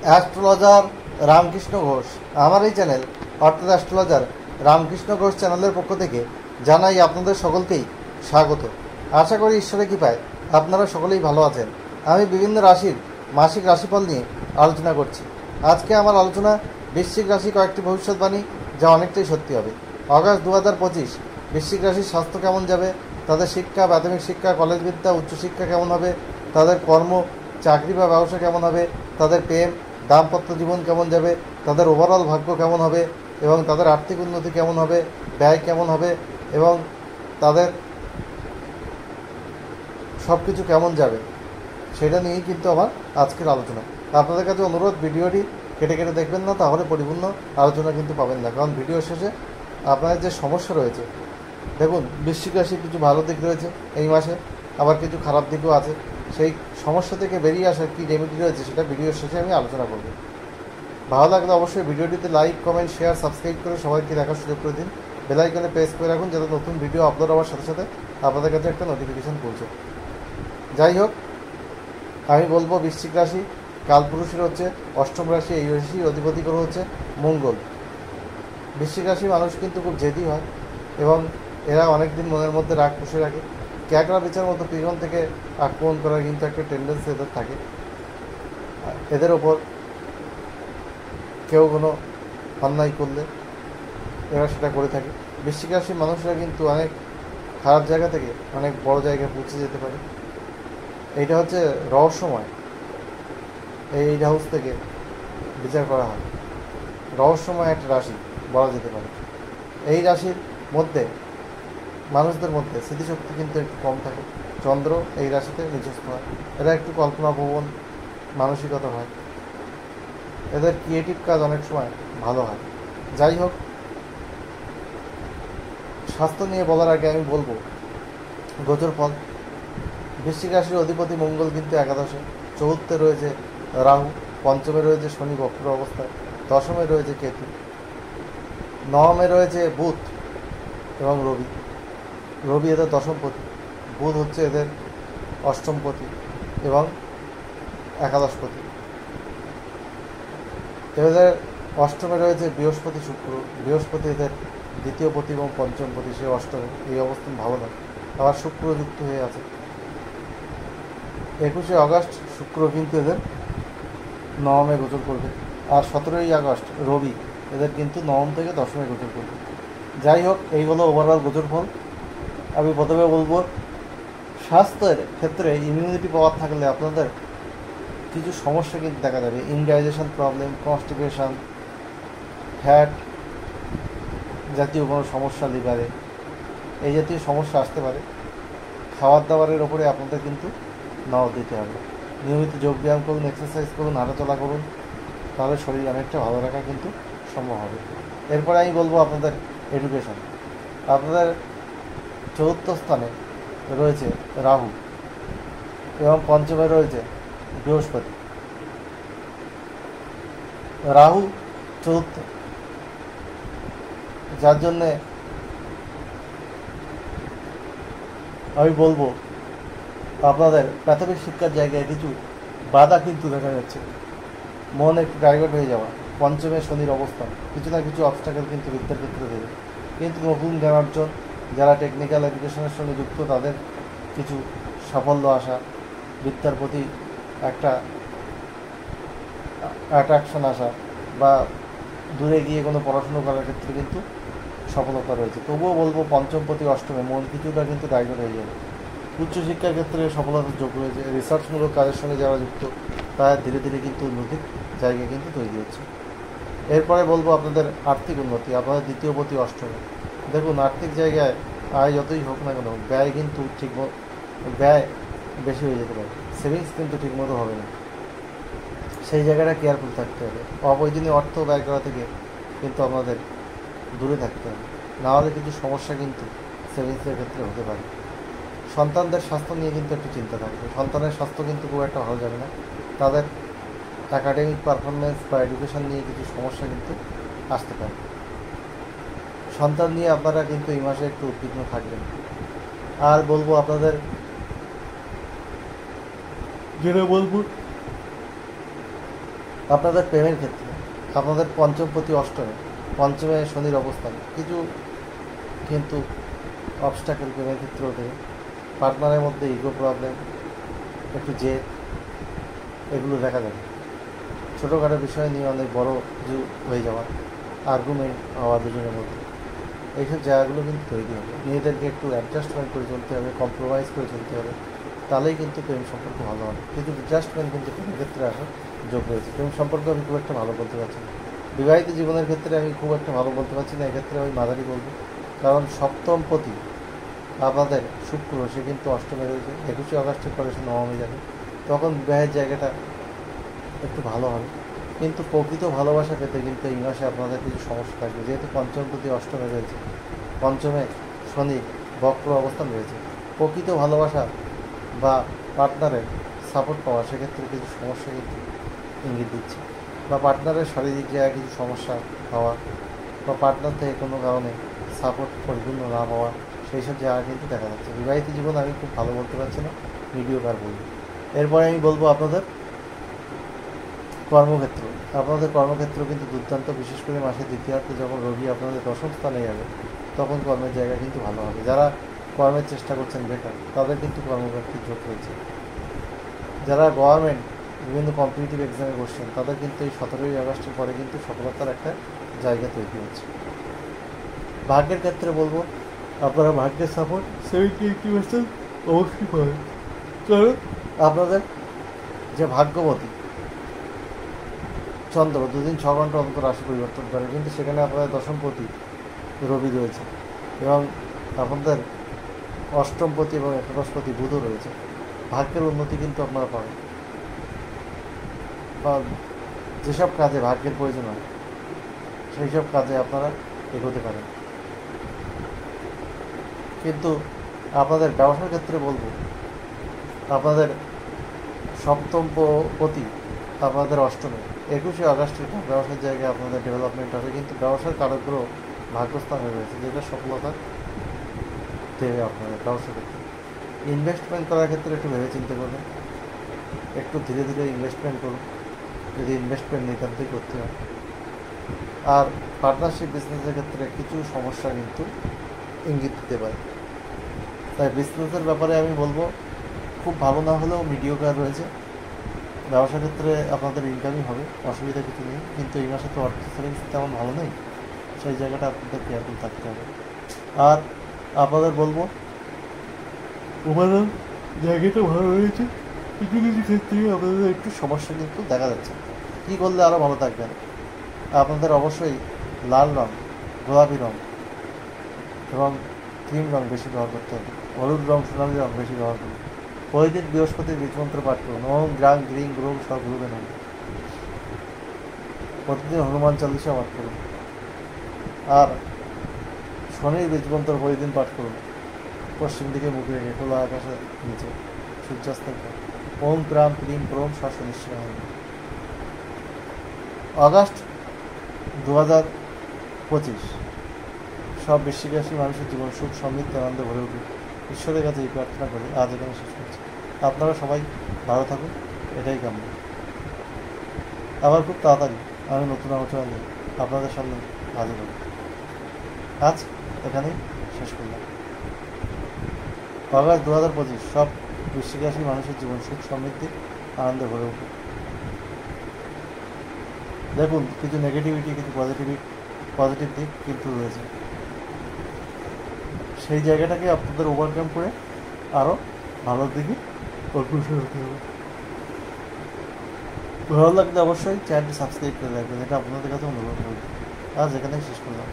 Astrologer Ramakrishna Ghosh. আমার এই channel অর্থাৎ অ্যাস্ট্রোলজার রামকৃষ্ণ ঘোষ চ্যানেলের পক্ষ থেকে জানাই আপনাদের সকলকেই স্বাগত। আশা করি ঈশ্বরের কৃপায় আপনারা সকলেই ভালো আছেন। আমি বিভিন্ন রাশির মাসিক রাশিফল নিয়ে আলোচনা করছি। আজকে আমার আলোচনা বৃশ্চিক রাশি কয়েকটি ভবিষ্যৎবাণী, যা অনেকটাই সত্যি হবে। অগাস্ট 2025 বৃশ্চিক রাশির স্বাস্থ্য কেমন যাবে, তাদের শিক্ষা, প্রাথমিক শিক্ষা, কলেজ বিদ্যা, উচ্চশিক্ষা কেমন হবে, তাদের কর্ম, চাকরি বা ব্যবসা কেমন হবে, তাদের প্রেম, দাম্পত্য জীবন কেমন যাবে, তাদের ওভারঅল ভাগ্য কেমন হবে এবং তাদের আর্থিক উন্নতি কেমন হবে, ব্যয় কেমন হবে এবং তাদের সব কিছু কেমন যাবে, সেটা নিয়েই কিন্তু আমার আজকের আলোচনা। আপনাদের কাছে অনুরোধ, ভিডিওটি কেটে কেটে দেখবেন না, তাহলে পরিপূর্ণ আলোচনা কিন্তু পাবেন না। কারণ ভিডিও শেষে আপনাদের যে সমস্যা রয়েছে, দেখুন বৃশ্চিক রাশির কিছু ভালো দিক রয়েছে এই মাসে, আবার কিছু খারাপ দিকও আছে। সেই সমস্যা থেকে বেরিয়ে আসার কী রেমেডি রয়েছে সেটা ভিডিওর শেষে আমি আলোচনা করব। ভালো লাগলে অবশ্যই ভিডিওটিতে লাইক, কমেন্ট, শেয়ার, সাবস্ক্রাইব করে সবাইকে দেখার সুযোগ করে দিন। বেল আইকনে প্রেস করে রাখুন, যাতে নতুন ভিডিও আপলোড হওয়ার সাথে সাথে আপনাদের কাছে একটা নোটিফিকেশান পৌঁছে। যাই হোক, আমি বলবো বৃশ্চিক রাশি কালপুরুষের হচ্ছে অষ্টম রাশি, এই রাশির অধিপতি গ্রহ হচ্ছে মঙ্গল। বৃশ্চিক রাশি মানুষ কিন্তু খুব জেদি হয় এবং এরা অনেক দিন মনের মধ্যে রাগ পুষে রাখে। ক্যাকড়া বিচার মতো পিছন থেকে আক্রমণ করার কিন্তু একটা টেন্ডেন্সি এদের থাকে। এদের ওপর কেউ কোনো অন্যায় করলে এরা সেটা করে থাকে। বৃশ্চিক রাশির মানুষরা কিন্তু অনেক খারাপ জায়গা থেকে অনেক বড় জায়গায় পৌঁছে যেতে পারে। এইটা হচ্ছে রহস্যময়, এই হাউস থেকে বিচার করা হয়। রহস্যময় একটা রাশি বলা যেতে পারে। এই রাশির মধ্যে মানুষদের মধ্যে স্মৃতিশক্তি কিন্তু একটু কম থাকে। চন্দ্র এই রাশিতে নিজস্ব হয়। এরা একটু কল্পনাপ্রবণ মানসিকতা হয়। এদের ক্রিয়েটিভ কাজ অনেক সময় ভালো হয়। যাই হোক, স্বাস্থ্য নিয়ে বলার আগে আমি বলবো গোচর ফল। বৃশ্চিক রাশির অধিপতি মঙ্গল কিন্তু একাদশে, চতুর্থে রয়েছে রাহু, পঞ্চমে রয়েছে শনি বক্র অবস্থায়, দশমে রয়েছে কেতু, নবমে রয়েছে বুধ এবং রবি। রবি এদের দশমপতি, বুধ হচ্ছে এদের অষ্টমপতি এবং একাদশপতি। এদের অষ্টমে রয়েছে বৃহস্পতি, শুক্র। বৃহস্পতি এদের দ্বিতীয় পতি এবং পঞ্চম পতি, সে অষ্টমে। এই অবস্থান ভালো না, আবার শুক্র যুক্ত হয়ে আছে। 21শে আগস্ট শুক্র কিন্তু এদের নবমে গোচর করবে, আর 17ই আগস্ট রবি এদের কিন্তু নবম থেকে দশমে গোচর করবে। যাই হোক, এই হলো ওভারঅল গোচর ফল। আমি প্রথমে বলবো, স্বাস্থ্যের ক্ষেত্রে ইমিউনিটি পাওয়ার থাকলে আপনাদের কিছু সমস্যা কিন্তু দেখা যাবে। ইনডাইজেশন প্রবলেম, কনস্টিপেশন, ফ্যাট জাতীয় কোনো সমস্যা, লিভারে এই জাতীয় সমস্যা আসতে পারে। খাবার দাবারের ওপরে আপনাদের কিন্তু নজর দিতে হবে। নিয়মিত যোগব্যায়াম করুন, এক্সারসাইজ করুন, হাঁটাচলা করুন, তাহলে শরীর অনেকটা ভালো রাখা কিন্তু সম্ভব হবে। এরপরে আমি বলবো আপনাদের এডুকেশন। আপনাদের চতুর্থ স্থানে রয়েছে রাহু এবং পঞ্চমে রয়েছে বৃহস্পতি। রাহু চতুর্থ, যার জন্যে আমি বলবো আপনাদের প্রাথমিক শিক্ষার জায়গায় কিছু বাধা কিন্তু দেখা যাচ্ছে। মন একটু ডাইভার্ট হয়ে যাওয়া। পঞ্চমে শনির অবস্থান কিছু না কিছু অবস্টাকেল কিন্তু বিদ্যার ক্ষেত্রে দেবে। কিন্তু নতুন জ্ঞান অর্জন, যারা টেকনিক্যাল এডুকেশনের সঙ্গে যুক্ত, তাদের কিছু সাফল্য আসা, বিদ্যার প্রতি একটা অ্যাট্রাকশন আসা বা দূরে গিয়ে কোনো পড়াশুনো করার ক্ষেত্রে কিন্তু সফলতা রয়েছে। তবুও বলবো পঞ্চমপতি অষ্টমে মন কিছুটা কিন্তু ডাইভার্ট হয়ে যাবে। উচ্চশিক্ষার ক্ষেত্রে সফলতার যোগ রয়েছে। রিসার্চমূলক কাজের সঙ্গে যারা যুক্ত, তারা ধীরে ধীরে কিন্তু উন্নতির জায়গা কিন্তু তৈরি হচ্ছে। এরপরে বলবো আপনাদের আর্থিক উন্নতি। আপনাদের দ্বিতীয়পতি অষ্টমে, দেখুন আর্থিক জায়গায় আয় যতই হোক না কেন, ব্যয় কিন্তু ব্যয় বেশি হয়ে যেতে পারে। সেভিংস কিন্তু ঠিকমতো হবে না। সেই জায়গাটা কেয়ারফুল থাকতে হবে। অপ্রয়োজনীয় অর্থ ব্যয় করা থেকে কিন্তু আপনাদের দূরে থাকতে হবে, নাহলে কিছু সমস্যা কিন্তু সেভিংসের ক্ষেত্রে হতে পারে। সন্তানদের স্বাস্থ্য নিয়ে কিন্তু একটু চিন্তা থাকবে। সন্তানের স্বাস্থ্য কিন্তু খুব একটা ভালো যাবে না। তাদের অ্যাকাডেমিক পারফরমেন্স বা এডুকেশন নিয়ে কিছু সমস্যা কিন্তু আসতে পারে। সন্তান নিয়ে আপনারা কিন্তু এই মাসে একটু উদ্বিগ্ন থাকবেন। আর বলবো আপনাদের যেটা বলবো আপনাদের প্রেমের ক্ষেত্রে আপনাদের পঞ্চমপতি অষ্টমে, পঞ্চমে শনির অবস্থান কিছু কিন্তু অবস্টাকেল প্রেমের ক্ষেত্রে ওঠে। পার্টনারের মধ্যে ইগো প্রবলেম, একটু জেদ, এগুলো দেখা যাবে। ছোটোখাটো বিষয় নিয়ে অনেক বড় কিছু হয়ে যাওয়া, আর্গুমেন্ট হওয়া দুজনের মধ্যে, এইসব জায়গাগুলো কিন্তু তৈরি হবে। নিজেদেরকে একটু অ্যাডজাস্টমেন্ট করে চলতে হবে, কম্প্রোমাইজ করে চলতে হবে, তাহলেই কিন্তু প্রেম সম্পর্ক ভালো হবে। কিন্তু অ্যাডজাস্টমেন্ট কিন্তু প্রেমের ক্ষেত্রে আসার যোগ রয়েছে। প্রেম সম্পর্কে আমি খুব একটা ভালো বলতে পারছি না। বিবাহিত জীবনের ক্ষেত্রে আমি খুব একটা ভালো বলতে পারছি না, এক্ষেত্রে আমি মাঝারি বলবো। কারণ সপ্তমপতি আপনাদের শুক্র, সে কিন্তু অষ্টমে রয়েছে। 21শে আগস্টের পরে সে নবমে যাবে, তখন বিবাহের জায়গাটা একটু ভালো হবে। কিন্তু প্রকৃত ভালোবাসা পেতে কিন্তু এই মাসে আপনাদের কিছু সমস্যা থাকবে, যেহেতু পঞ্চমপতি অষ্টমে রয়েছে, পঞ্চমে শনি বক্র অবস্থান রয়েছে। প্রকৃত ভালোবাসা বা পার্টনারের সাপোর্ট পাওয়া সেক্ষেত্রে কিছু সমস্যা কিন্তু ইঙ্গিত দিচ্ছে, বা পার্টনারের শারীরিক জায়গায় কিছু সমস্যা হওয়া, বা পার্টনার থেকে কোনো কারণে সাপোর্ট পরিপূর্ণ না পাওয়া, সেই সব জায়গা কিন্তু দেখা যাচ্ছে। বিবাহিত জীবন আমি খুব ভালো বলতে পারছি না, মিডিওকার বলবো। এরপরে আমি বলবো আপনাদের কর্মক্ষেত্র। আপনাদের কর্মক্ষেত্র কিন্তু দুর্দান্ত, বিশেষ করে মাসের দ্বিতীয়ার্থে যখন রবি আপনাদের দশম স্থানে যাবে, তখন কর্মের জায়গা কিন্তু ভালো হবে। যারা কর্মের চেষ্টা করছেন বেকার, তাদের কিন্তু কর্মপ্রাপ্তির যোগ রয়েছে। যারা গভর্নমেন্ট বিভিন্ন কম্পিটিটিভ এক্সামে বসছেন, তাদের কিন্তু এই 17ই আগস্টের পরে কিন্তু সফলতার একটা জায়গা তৈরি হচ্ছে। ভাগ্যের ক্ষেত্রে বলবো, আপনারা ভাগ্যের সাপোর্ট 70-80% অবশ্যই পাবেন। কারণ আপনাদের যে ভাগ্যবতী চন্দ্র 2 দিন 6 ঘন্টা অন্তর রাশি পরিবর্তন করে, কিন্তু সেখানে আপনাদের দশমপতি রবি রয়েছে, এবং আপনাদের অষ্টমপতি এবং একাদশপতি বুধও রয়েছে। ভাগ্যের উন্নতি কিন্তু আপনারা পাবেন, বা যেসব কাজে ভাগ্যের প্রয়োজন হয় সেই সব কাজে আপনারা এগোতে পারেন। কিন্তু আপনাদের ব্যবসার ক্ষেত্রে বলবো, আপনাদের সপ্তমপতি আপনাদের অষ্টমে, 21শে আগস্টের পর ব্যবসার জায়গায় আপনাদের ডেভেলপমেন্ট হবে, কিন্তু ব্যবসার কারকগুলো ভাগ্যস্থানে রয়েছে, যেটা সফলতা দেবে আপনাদের ব্যবসার ক্ষেত্রে। ইনভেস্টমেন্ট করার ক্ষেত্রে একটু ভেবে চিন্তে করবেন, একটু ধীরে ধীরে ইনভেস্টমেন্ট করুন, যদি ইনভেস্টমেন্ট নিতান্তই করতে হয়। আর পার্টনারশিপ বিজনেসের ক্ষেত্রে কিছু সমস্যা কিন্তু ইঙ্গিত দিতে পারে। তাই বিজনেসের ব্যাপারে আমি বলবো, খুব ভালো না হলেও মিডিওকার রয়েছে। ব্যবসা ক্ষেত্রে আপনাদের ইনকামই হবে, অসুবিধা কিছু নেই, কিন্তু এই মাসে তো অর্থ সেভিংস তেমন ভালো নেই, সেই জায়গাটা আপনাদের কেয়ারফুল থাকতে হবে। আর আপনাদের বলবো, উপাদান জায়গাটা ভালো রয়েছে, কিছু কিছু ক্ষেত্রে আপনাদের একটু সমস্যা কিন্তু দেখা যাচ্ছে। কী করলে আরও ভালো থাকবেন? আপনাদের অবশ্যই লাল রঙ, গোলাপি রঙ এবং ক্রিম রঙ বেশি ব্যবহার করতে হবে। হলুদ রঙ, সোনালি রঙ বেশি ব্যবহার করুন। প্রতিদিন বৃহস্পতির বীজমন্ত্র পাঠ করুন, ওম গ্রাং গ্রিং গ্রোং সব গুরুবে নাম। প্রতিদিন হনুমান চালিশা পাঠ করুন। আর শনির বীজমন্ত্র প্রতিদিন পাঠ করুন, পশ্চিম দিকে মুখ রেখে, খোলা আকাশের নিচে, সূর্যাস্তের পর। ওম ক্রাম ক্রিম ক্রোম শ্বাসনিশ্চয় হবে। আগস্ট 2025 সব বৃশ্চিক রাশি মানুষের জীবন সুখ সমৃদ্ধ আনন্দে ভরে উঠুক, ঈশ্বরের কাছে এই প্রার্থনা করি আজ এখানে শেষ করছি। আপনারা সবাই ভালো থাকুন, এটাই কাম্য। আবার খুব তাড়াতাড়ি আমি নতুন আলোচনা নিয়ে আপনাদের সামনে হাজির হব। আজ এখানেই শেষ করলাম। আগস্ট 2025 সব বৃশ্চিক রাশি মানুষের জীবন সুখ সমৃদ্ধি আনন্দে ভরে উঠুক। দেখুন, কিছু নেগেটিভিটি, কিছু পজিটিভ দিক কিন্তু রয়েছে, সেই জায়গাটাকে আপনাদের ওভারকাম করে আরও ভালোর দিকে অগ্রসর হতে হবে। ভালো লাগলে অবশ্যই চ্যানেলটি সাবস্ক্রাইব করে রাখবেন, এটা আপনাদের কাছে অনুরোধ করব। আজ এখানেই শেষ করলাম।